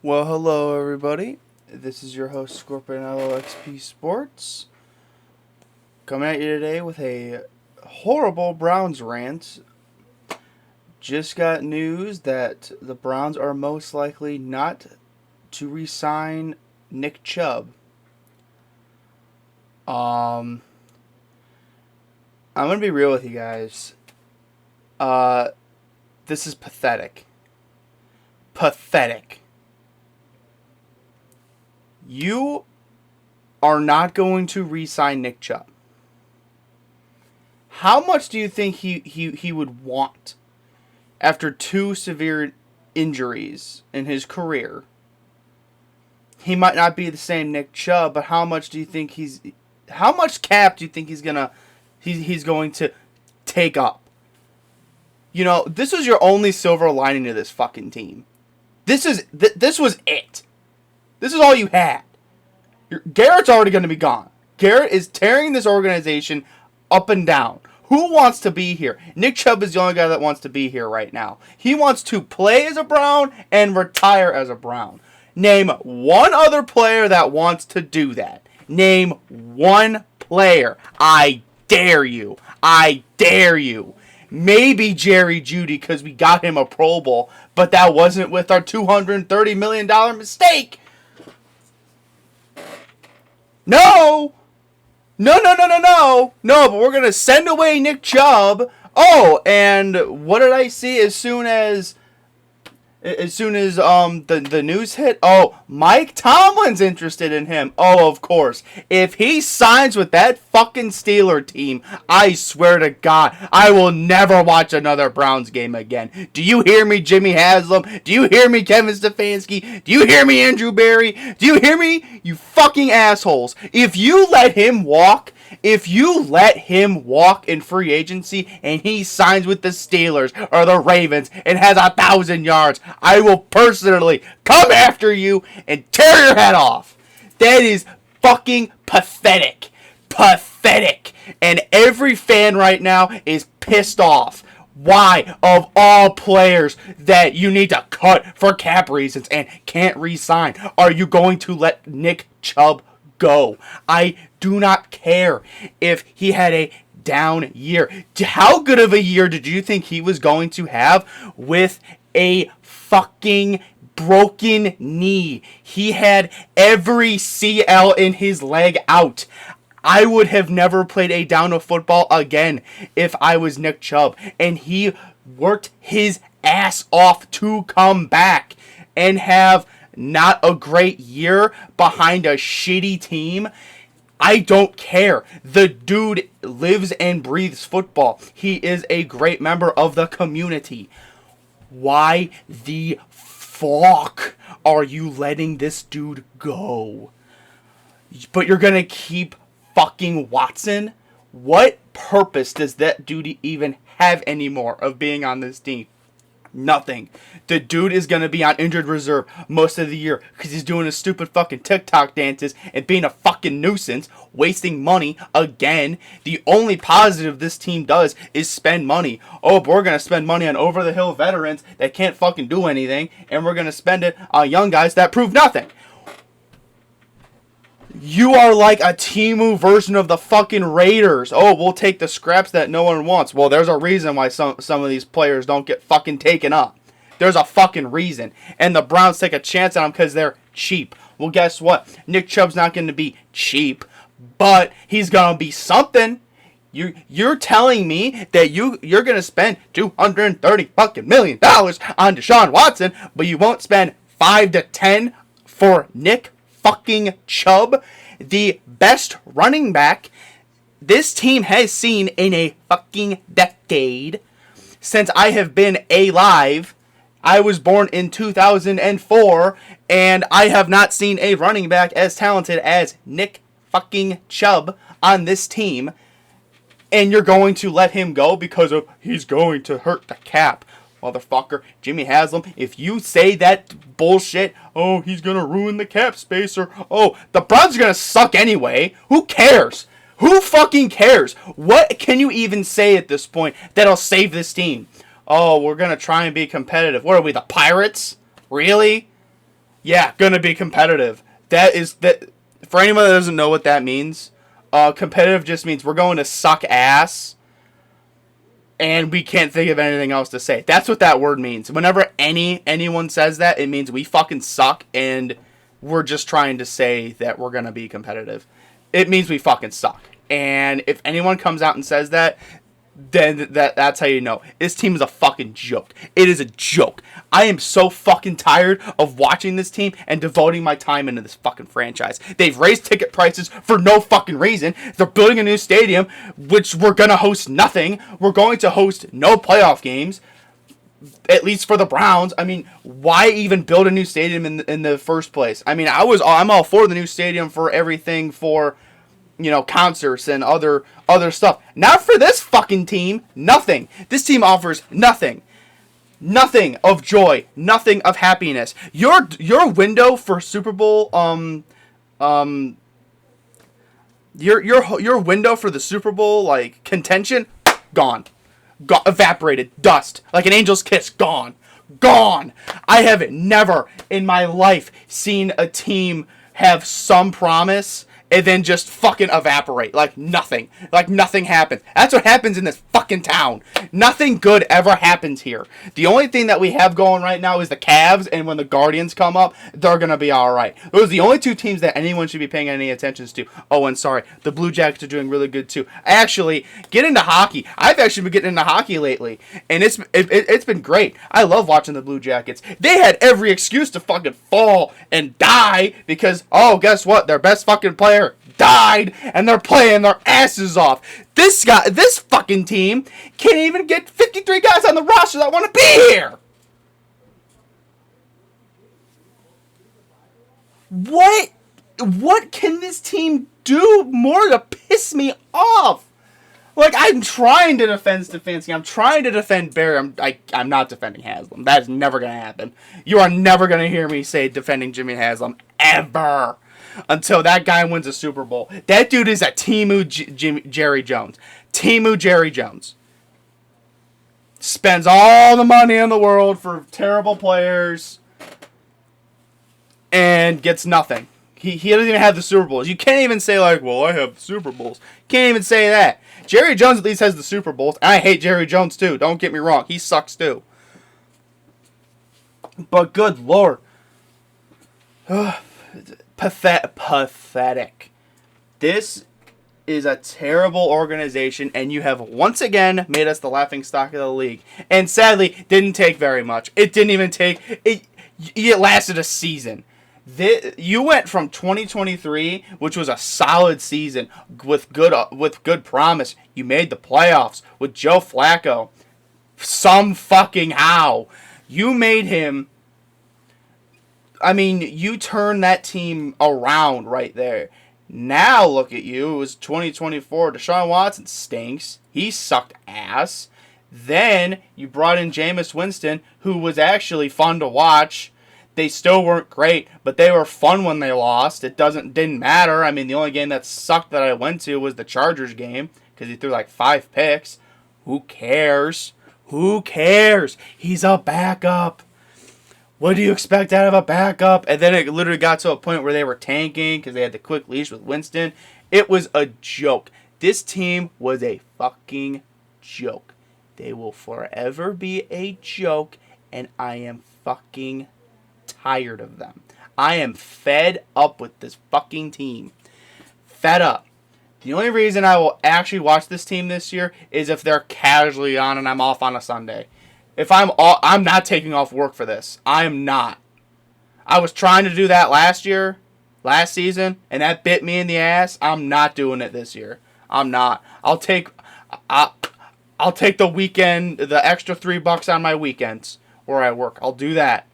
Well, hello everybody. This is your host Scorpionello XP Sports, coming at you today with a horrible Browns rant. Just got news that the Browns are most likely not to re-sign Nick Chubb. I'm gonna be real with you guys. This is pathetic. Pathetic. You are not going to re-sign Nick Chubb. How much do you think he would want after two severe injuries in his career? He might not be the same Nick Chubb, but how much cap do you think he's going to take up? You know, this was your only silver lining to this fucking team. This was it. This is all you had. Garrett's already going to be gone. Garrett is tearing this organization up and down. Who wants to be here? Nick Chubb is the only guy that wants to be here right now. He wants to play as a Brown and retire as a Brown. Name one other player that wants to do that. Name one player. I dare you. I dare you. Maybe Jerry Jeudy because we got him a Pro Bowl, but that wasn't with our $230 million mistake. No, but we're going to send away Nick Chubb. Oh, and what did I see as soon as the news hit? Oh, Mike Tomlin's interested in him. Oh, of course. If he signs with that fucking Steeler team, I swear to God, I will never watch another Browns game again. Do you hear me, Jimmy Haslam? Do you hear me, Kevin Stefanski? Do you hear me, Andrew Berry? Do you hear me, you fucking assholes? If you let him walk in free agency and he signs with the Steelers or the Ravens and has 1,000 yards, I will personally come after you and tear your head off. That is fucking pathetic. Pathetic. And every fan right now is pissed off. Why, of all players that you need to cut for cap reasons and can't re-sign, are you going to let Nick Chubb go? I do not care if he had a down year. How good of a year did you think he was going to have with a fucking broken knee? He had every CL in his leg out. I would have never played a down of football again if I was Nick Chubb. And he worked his ass off to come back and have not a great year behind a shitty team. I don't care. The dude lives and breathes football. He is a great member of the community. Why the fuck are you letting this dude go? But you're gonna keep fucking Watson? What purpose does that dude even have anymore of being on this team? Nothing. The dude is going to be on injured reserve most of the year because he's doing his stupid fucking TikTok dances and being a fucking nuisance, wasting money again. The only positive this team does is spend money. Oh, but we're going to spend money on over-the-hill veterans that can't fucking do anything, and we're going to spend it on young guys that prove nothing. You are like a Temu version of the fucking Raiders. Oh, we'll take the scraps that no one wants. Well, there's a reason why some of these players don't get fucking taken up. There's a fucking reason. And the Browns take a chance on them because they're cheap. Well, guess what? Nick Chubb's not going to be cheap, but he's going to be something. You're telling me that you're going to spend $230 fucking million on Deshaun Watson, but you won't spend 5 to 10 for Nick fucking Chubb, the best running back this team has seen in a fucking decade since I have been alive. I was born in 2004, and I have not seen a running back as talented as Nick fucking Chubb on this team. And you're going to let him go because of he's going to hurt the cap. Motherfucker, Jimmy Haslam, if you say that bullshit, oh, he's going to ruin the cap space, or, oh, the Browns are going to suck anyway. Who cares? Who fucking cares? What can you even say at this point that'll save this team? Oh, we're going to try and be competitive. What are we, the Pirates? Really? Yeah, gonna be competitive. That. For anyone that doesn't know what that means, competitive just means we're going to suck ass, and we can't think of anything else to say. That's what that word means. Whenever anyone says that, it means we fucking suck, and we're just trying to say that we're gonna be competitive. It means we fucking suck. And if anyone comes out and says that, then that's how you know. This team is a fucking joke. It is a joke. I am so fucking tired of watching this team and devoting my time into this fucking franchise. They've raised ticket prices for no fucking reason. They're building a new stadium, which we're going to host nothing. We're going to host no playoff games, at least for the Browns. I mean, why even build a new stadium in the first place? I mean, I'm all for the new stadium for everything, for concerts and other stuff. Not for this fucking team. Nothing. This team offers nothing. Nothing of joy. Nothing of happiness. Your window for Super Bowl your window for the Super Bowl like contention gone. Evaporated. Dust. Like an angel's kiss. Gone. I have never in my life seen a team have some promise and then just fucking evaporate. Like nothing happens. That's what happens in this fucking town. Nothing good ever happens here. The only thing that we have going right now is the Cavs, and when the Guardians come up, they're going to be alright. Those are the only two teams that anyone should be paying any attention to. Oh, and sorry, the Blue Jackets are doing really good too. Actually, get into hockey. I've actually been getting into hockey lately, and it's been great. I love watching the Blue Jackets. They had every excuse to fucking fall and die because, oh, guess what? Their best fucking player died, and they're playing their asses off. This fucking team can't even get 53 guys on the roster that want to be here. What can this team do more to piss me off? Like, I'm trying to defend Stefanski. I'm trying to defend Barry. I'm not defending Haslam. That is never going to happen. You are never going to hear me say defending Jimmy Haslam ever. Until that guy wins a Super Bowl. That dude is a Jerry Jones. Timu Jerry Jones. Spends all the money in the world for terrible players and gets nothing. He doesn't even have the Super Bowls. You can't even say like, well, I have the Super Bowls. Can't even say that. Jerry Jones at least has the Super Bowls. I hate Jerry Jones too. Don't get me wrong. He sucks too. But good Lord. Pathetic. This is a terrible organization, and you have once again made us the laughingstock of the league. And sadly, didn't take very much. It didn't even take it. It lasted a season. You went from 2023, which was a solid season with good promise. You made the playoffs with Joe Flacco. Some fucking how you made him. I mean, you turned that team around right there. Now look at you. It was 2024. Deshaun Watson stinks. He sucked ass. Then you brought in Jameis Winston, who was actually fun to watch. They still weren't great, but they were fun when they lost. It didn't matter. I mean, the only game that sucked that I went to was the Chargers game because he threw like 5 picks. Who cares? He's a backup. What do you expect out of a backup? And then it literally got to a point where they were tanking because they had the quick leash with Winston. It was a joke. This team was a fucking joke. They will forever be a joke, and I am fucking tired of them. I am fed up with this fucking team. Fed up. The only reason I will actually watch this team this year is if they're casually on and I'm off on a Sunday. If I'm not taking off work for this. I'm not. I was trying to do that last season, and that bit me in the ass. I'm not doing it this year. I'm not. I'll take the weekend, the extra $3 on my weekends where I work. I'll do that.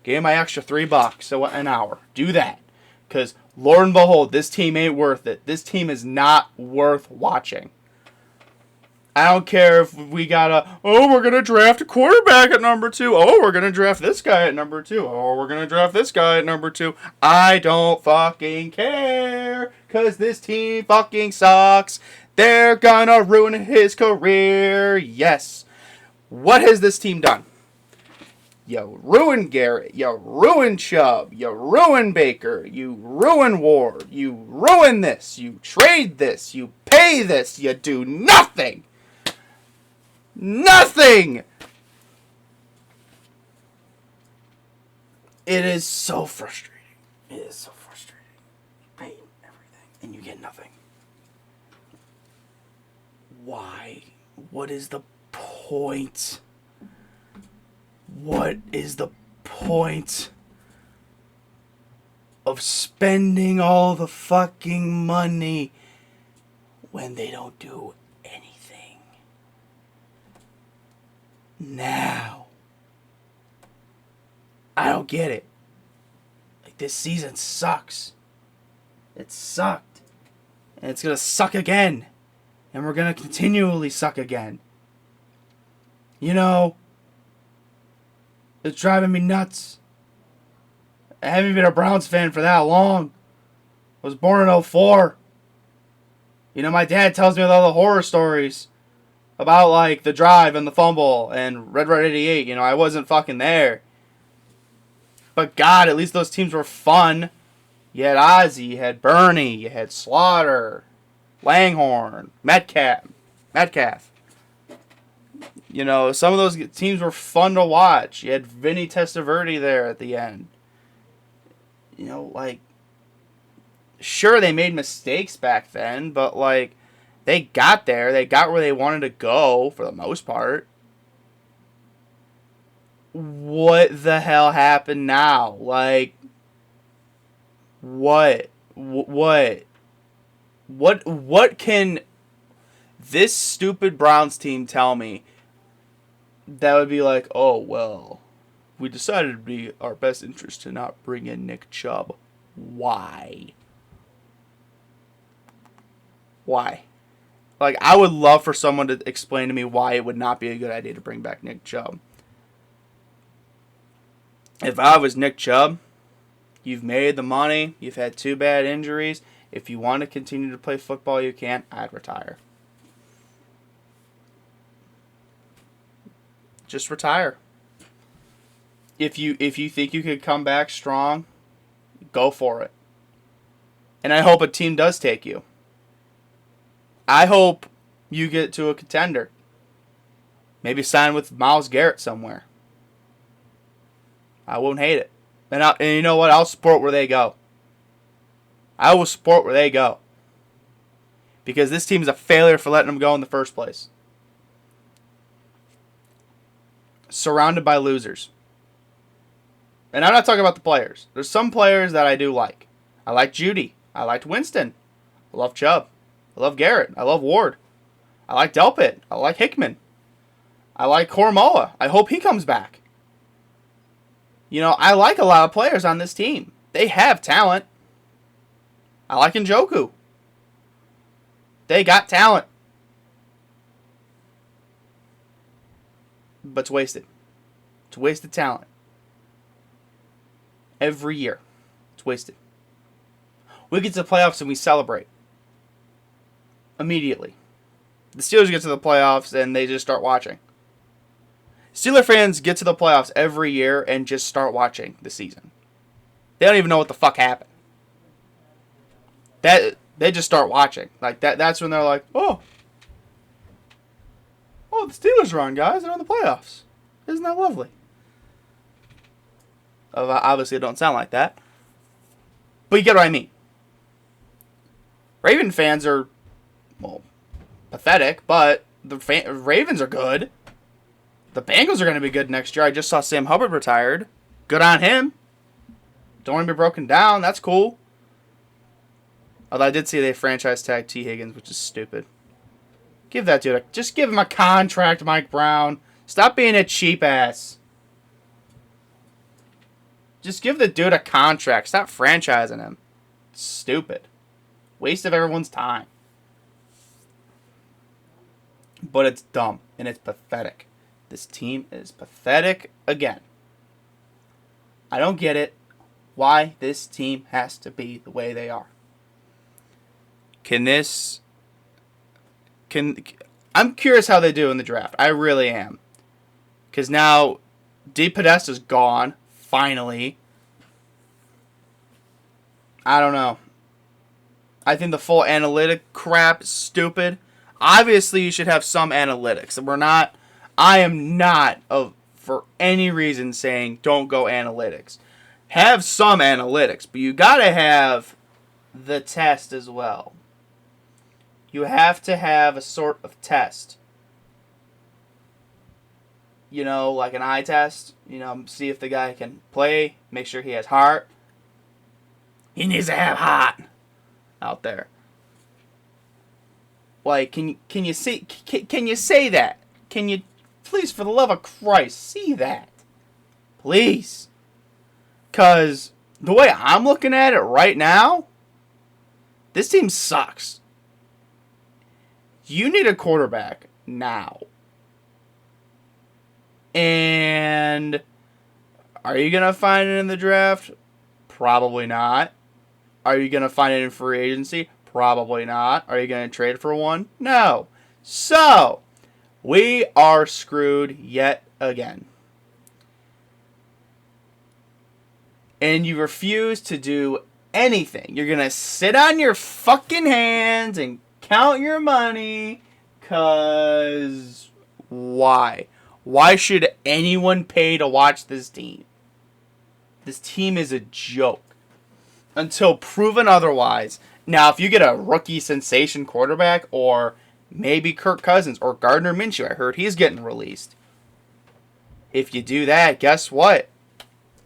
Give my extra $3 so an hour. Do that. Because, Lord and behold, this team ain't worth it. This team is not worth watching. I don't care if we we're going to draft a quarterback at number 2. Oh, we're going to draft this guy at number 2. Oh, we're going to draft this guy at number 2. I don't fucking care. Because this team fucking sucks. They're going to ruin his career. Yes. What has this team done? You ruin Garrett. You ruin Chubb. You ruin Baker. You ruin Ward. You ruin this. You trade this. You pay this. You do nothing. Nothing. It is so frustrating. It is so frustrating. You pay everything and you get nothing. Why? What is the point? What is the point of spending all the fucking money when they don't do anything? Now, I don't get it. Like, this season sucks. It sucked. And it's gonna suck again. And we're gonna continually suck again. You know, it's driving me nuts. I haven't been a Browns fan for that long. I was born in 04. You know, my dad tells me all the horror stories about, like, the drive and the fumble and Red 88. You know, I wasn't fucking there. But God, at least those teams were fun. You had Ozzie, you had Bernie, you had Slaughter, Langhorne, Metcalf. You know, some of those teams were fun to watch. You had Vinny Testaverde there at the end. You know, like, sure, they made mistakes back then, but, like, they got there. They got where they wanted to go for the most part. What the hell happened now? Like, what can this stupid Browns team tell me that would be like, oh, well, we decided it would be our best interest to not bring in Nick Chubb. Why? Why? Like, I would love for someone to explain to me why it would not be a good idea to bring back Nick Chubb. If I was Nick Chubb, you've made the money, you've had 2 bad injuries. If you want to continue to play football, you can. I'd retire. Just retire. If you think you could come back strong, go for it. And I hope a team does take you. I hope you get to a contender. Maybe sign with Myles Garrett somewhere. I won't hate it. And you know what? I'll support where they go. I will support where they go. Because this team is a failure for letting them go in the first place. Surrounded by losers. And I'm not talking about the players. There's some players that I do like. I like Judy. I liked Winston. I love Chubb. I love Garrett. I love Ward. I like Delpit. I like Hickman. I like Koromoa. I hope he comes back. You know, I like a lot of players on this team. They have talent. I like Njoku. They got talent. But it's wasted. It's wasted talent. Every year. It's wasted. We get to the playoffs and we celebrate. Immediately. The Steelers get to the playoffs and they just start watching. Steeler fans get to the playoffs every year and just start watching the season. They don't even know what the fuck happened. They just start watching. Like that's when they're like, oh, the Steelers are on, guys. They're in the playoffs. Isn't that lovely? Obviously, it don't sound like that. But you get what I mean. Raven fans are, well, pathetic, but the Ravens are good. The Bengals are going to be good next year. I just saw Sam Hubbard retired. Good on him. Don't want to be broken down. That's cool. Although I did see they franchise tag T. Higgins, which is stupid. Give that dude just give him a contract, Mike Brown. Stop being a cheap ass. Just give the dude a contract. Stop franchising him. It's stupid. Waste of everyone's time. But it's dumb and it's pathetic. This team is pathetic again. I don't get it. Why this team has to be the way they are. I'm curious how they do in the draft. I really am. Because now D. Podesta's gone. Finally. I don't know. I think the full analytic crap is stupid. Obviously, you should have some analytics. I am not, for any reason, saying don't go analytics. Have some analytics, but you gotta have the test as well. You have to have a sort of test. You know, like an eye test. You know, see if the guy can play. Make sure he has heart. He needs to have heart out there. Like, can you say that? Can you, please, for the love of Christ, see that? Please. Because the way I'm looking at it right now, this team sucks. You need a quarterback now. And are you going to find it in the draft? Probably not. Are you going to find it in free agency? Probably not. Are you going to trade for one? No. So, we are screwed yet again. And you refuse to do anything. You're going to sit on your fucking hands and count your money. Because why? Why should anyone pay to watch this team? This team is a joke. Until proven otherwise. Now, if you get a rookie sensation quarterback, or maybe Kirk Cousins, or Gardner Minshew, I heard he's getting released. If you do that, guess what?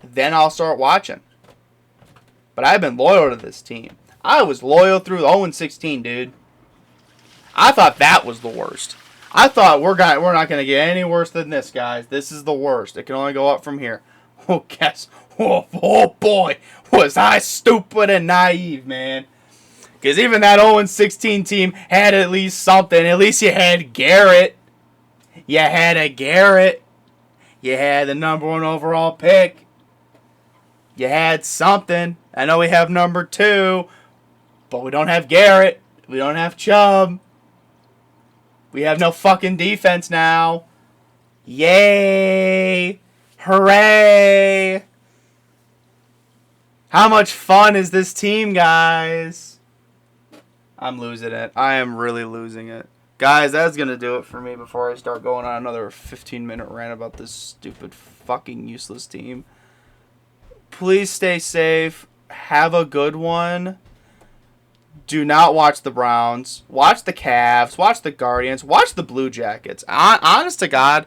Then I'll start watching. But I've been loyal to this team. I was loyal through 0-16, dude. I thought that was the worst. I thought we're not going to get any worse than this, guys. This is the worst. It can only go up from here. Oh, guess. Oh boy. Was I stupid and naive, man. Because even that 0-16 team had at least something. At least you had Garrett. You had a Garrett. You had the number 1 overall pick. You had something. I know we have number 2. But we don't have Garrett. We don't have Chubb. We have no fucking defense now. Yay. Hooray. How much fun is this team, guys? I'm losing it. I am really losing it. Guys, that's going to do it for me before I start going on another 15-minute rant about this stupid fucking useless team. Please stay safe. Have a good one. Do not watch the Browns. Watch the Cavs. Watch the Guardians. Watch the Blue Jackets. Honest to God,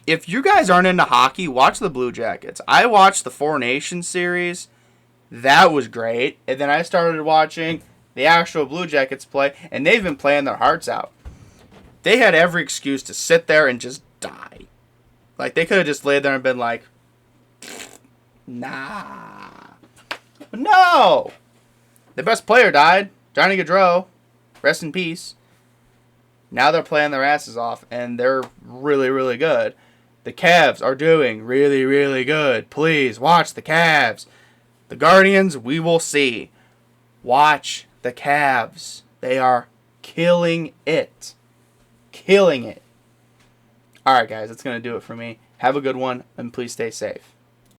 if you guys aren't into hockey, watch the Blue Jackets. I watched the Four Nations series. That was great. And then I started watching the actual Blue Jackets play, and they've been playing their hearts out. They had every excuse to sit there and just die. Like, they could have just laid there and been like, nah. But no! The best player died. Johnny Gaudreau. Rest in peace. Now they're playing their asses off, and they're really, really good. The Cavs are doing really, really good. Please, watch the Cavs. The Guardians, we will see. Watch the Cavs. They are killing it. Killing it. Alright, guys, that's going to do it for me. Have a good one, and please stay safe.